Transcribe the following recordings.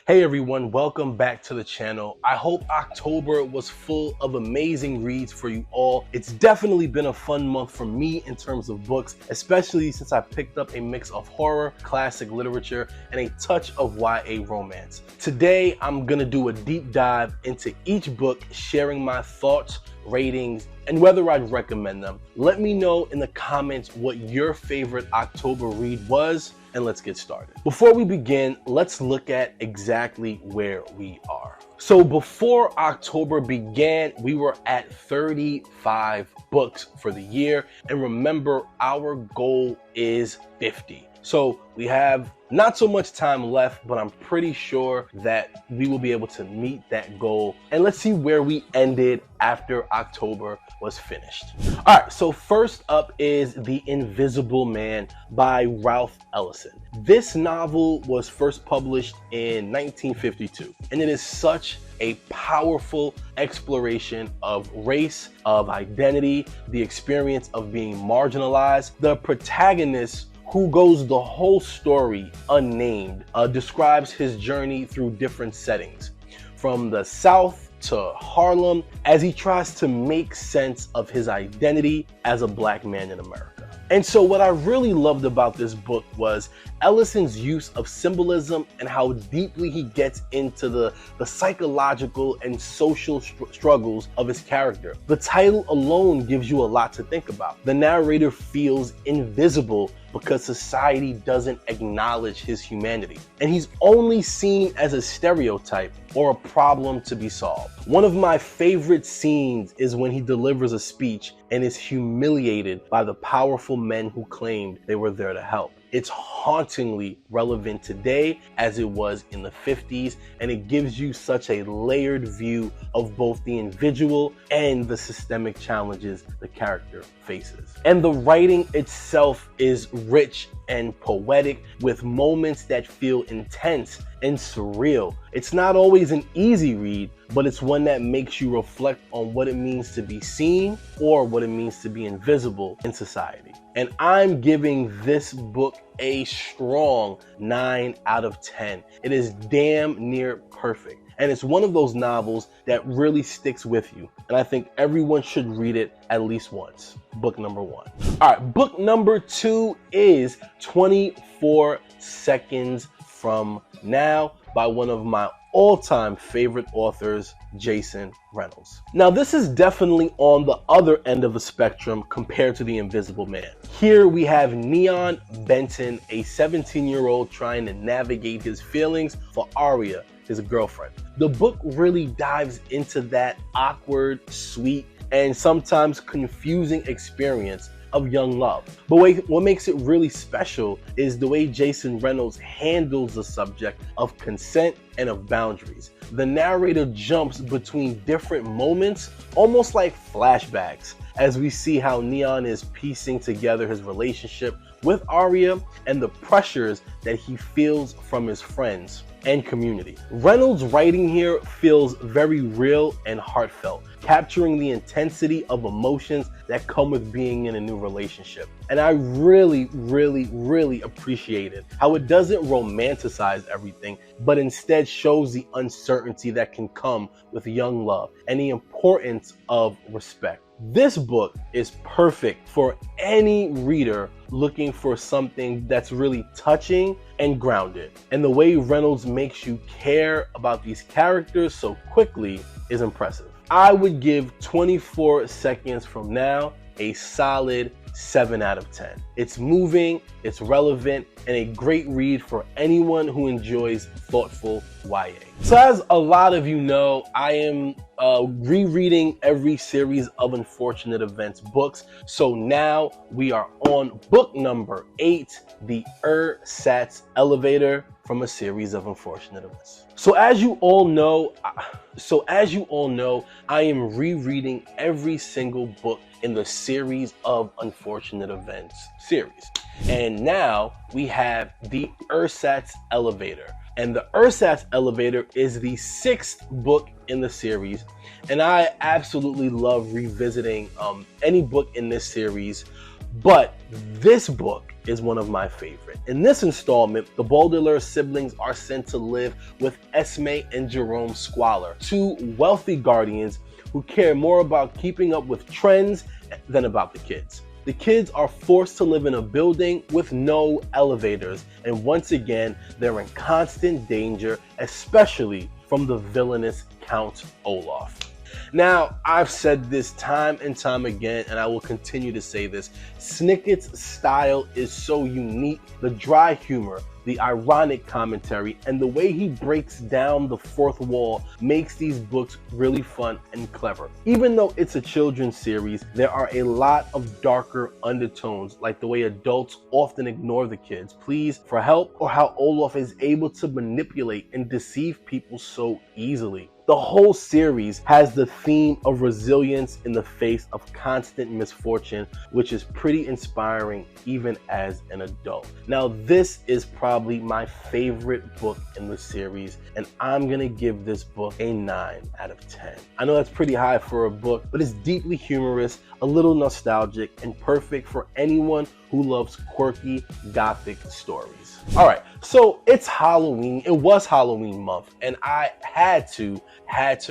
Hey everyone, welcome back to the channel. I hope October was full of amazing reads for you all. It's definitely been a fun month for me in terms of books, especially since I picked up a mix of horror, classic literature, and a touch of YA romance. Today, I'm gonna do a deep dive into each book, sharing my thoughts, ratings, and whether I'd recommend them. Let me know in the comments what your favorite October read was, and let's get started. Before we begin, let's look at exactly where we are. So before October began, we were at 35 books for the year. And remember, our goal is 50. So we have not so much time left, but I'm pretty sure that we will be able to meet that goal. And let's see where we ended after October was finished. All right, so first up is The Invisible Man by Ralph Ellison. This novel was first published in 1952, and it is such a powerful exploration of race, of identity, the experience of being marginalized. The protagonist, who goes the whole story unnamed, describes his journey through different settings, from the South to Harlem, as he tries to make sense of his identity as a Black man in America. And so what I really loved about this book was Ellison's use of symbolism and how deeply he gets into the psychological and social struggles of his character. The title alone gives you a lot to think about. The narrator feels invisible because society doesn't acknowledge his humanity, and he's only seen as a stereotype or a problem to be solved. One of my favorite scenes is when he delivers a speech and is humiliated by the powerful men who claimed they were there to help. It's hauntingly relevant today as it was in the 50s, and it gives you such a layered view of both the individual and the systemic challenges the character faces. And the writing itself is rich and poetic, with moments that feel intense and surreal. It's not always an easy read, but it's one that makes you reflect on what it means to be seen or what it means to be invisible in society. And I'm giving this book a strong 9 out of 10. It is damn near perfect. And it's one of those novels that really sticks with you. And I think everyone should read it at least once. Book number 1. All right, book number 2 is 24 Seconds From Now by one of my all-time favorite authors, Jason Reynolds. Now, this is definitely on the other end of the spectrum compared to The Invisible Man. Here we have Neon Benton, a 17-year-old trying to navigate his feelings for Aria, his girlfriend. The book really dives into that awkward, sweet, and sometimes confusing experience of young love. But what makes it really special is the way Jason Reynolds handles the subject of consent and of boundaries. The narrator jumps between different moments, almost like flashbacks, as we see how Neon is piecing together his relationship with Aria and the pressures that he feels from his friends and community. Reynolds' writing here feels very real and heartfelt, capturing the intensity of emotions that come with being in a new relationship. And I really appreciated how it doesn't romanticize everything, but instead shows the uncertainty that can come with young love and the importance of respect. This book is perfect for any reader looking for something that's really touching and grounded. And the way Reynolds makes you care about these characters so quickly is impressive. I would give 24 Seconds From Now a solid 7 out of 10. It's moving, it's relevant, and a great read for anyone who enjoys thoughtful YA. So as a lot of you know, I am rereading every series of Unfortunate Events books. So now we are on book number 8, The Urt Elevator, from a series of Unfortunate Events. So as you all know, I am rereading every single book in the series of Unfortunate Events series. And now we have The Urt Elevator. And The Urt Elevator is the 6th book in the series. And I absolutely love revisiting any book in this series. But this book is one of my favorite. In this installment, the Baudelaire siblings are sent to live with Esme and Jerome Squalor, two wealthy guardians who care more about keeping up with trends than about the kids. The kids are forced to live in a building with no elevators, and once again, they're in constant danger, especially from the villainous Count Olaf. Now, I've said this time and time again, and I will continue to say this. Snickett's style is so unique. The dry humor, the ironic commentary, and the way he breaks down the fourth wall makes these books really fun and clever. Even though it's a children's series, there are a lot of darker undertones, like the way adults often ignore the kids' pleas for help, or how Olaf is able to manipulate and deceive people so easily. The whole series has the theme of resilience in the face of constant misfortune, which is pretty inspiring even as an adult. Now, this is probably my favorite book in the series, and I'm gonna give this book a 9 out of 10. I know that's pretty high for a book, but it's deeply humorous, a little nostalgic, and perfect for anyone who loves quirky gothic stories. All right, so it's Halloween. It was Halloween month, and I had to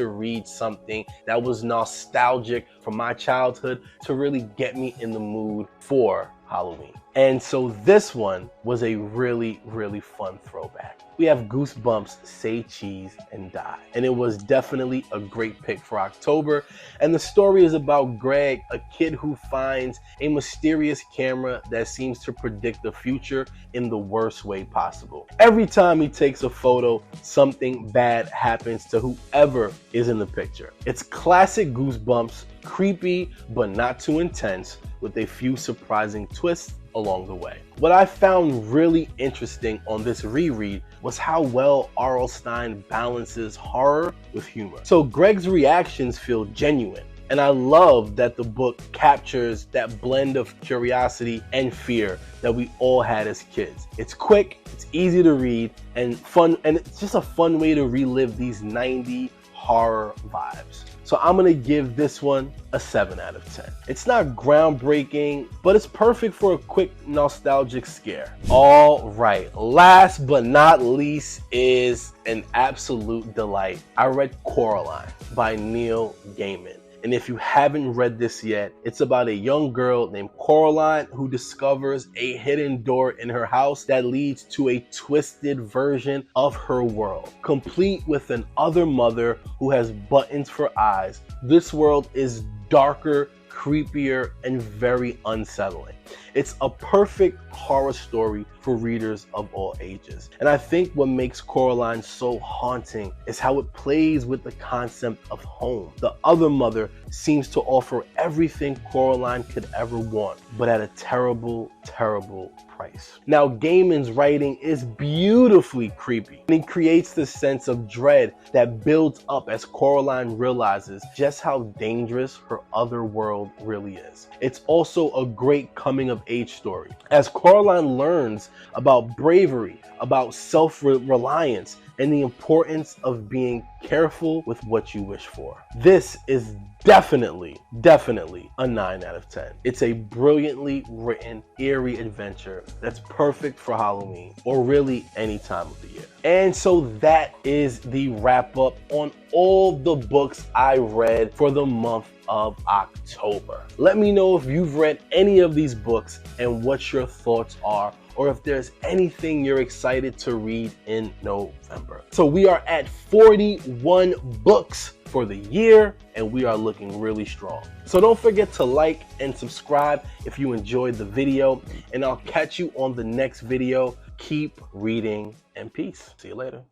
read something that was nostalgic from my childhood to really get me in the mood for Halloween. And so this one was a really, really fun throwback. We have Goosebumps, Say Cheese and Die. And it was definitely a great pick for October. And the story is about Greg, a kid who finds a mysterious camera that seems to predict the future in the worst way possible. Every time he takes a photo, something bad happens to whoever is in the picture. It's classic Goosebumps, creepy but not too intense, with a few surprising twists along the way. What I found really interesting on this reread was how well R.L. Stine balances horror with humor. So Greg's reactions feel genuine, and I love that the book captures that blend of curiosity and fear that we all had as kids. It's quick, it's easy to read, and fun, and it's just a fun way to relive these 90s horror vibes. So I'm gonna give this one a 7 out of 10. It's not groundbreaking, but it's perfect for a quick nostalgic scare. All right, last but not least is an absolute delight. I read Coraline by Neil Gaiman. And if you haven't read this yet, it's about a young girl named Coraline who discovers a hidden door in her house that leads to a twisted version of her world, complete with an other mother who has buttons for eyes. This world is darker, creepier, and very unsettling. It's a perfect horror story for readers of all ages. And I think what makes Coraline so haunting is how it plays with the concept of home. The other mother seems to offer everything Coraline could ever want, but at a terrible, terrible price. Now, Gaiman's writing is beautifully creepy, and he creates this sense of dread that builds up as Coraline realizes just how dangerous her other world really is. It's also a great coming-of-age story, as Coraline learns about bravery, about self-reliance, and the importance of being careful with what you wish for. This is definitely a 9 out of 10. It's a brilliantly written, eerie adventure that's perfect for Halloween, or really any time of the year. And so that is the wrap up on all the books I read for the month of October. Let me know if you've read any of these books and what your thoughts are, or if there's anything you're excited to read in November. So we are at 41 books for the year, and we are looking really strong. So don't forget to like and subscribe if you enjoyed the video, and I'll catch you on the next video. Keep reading, and peace. See you later.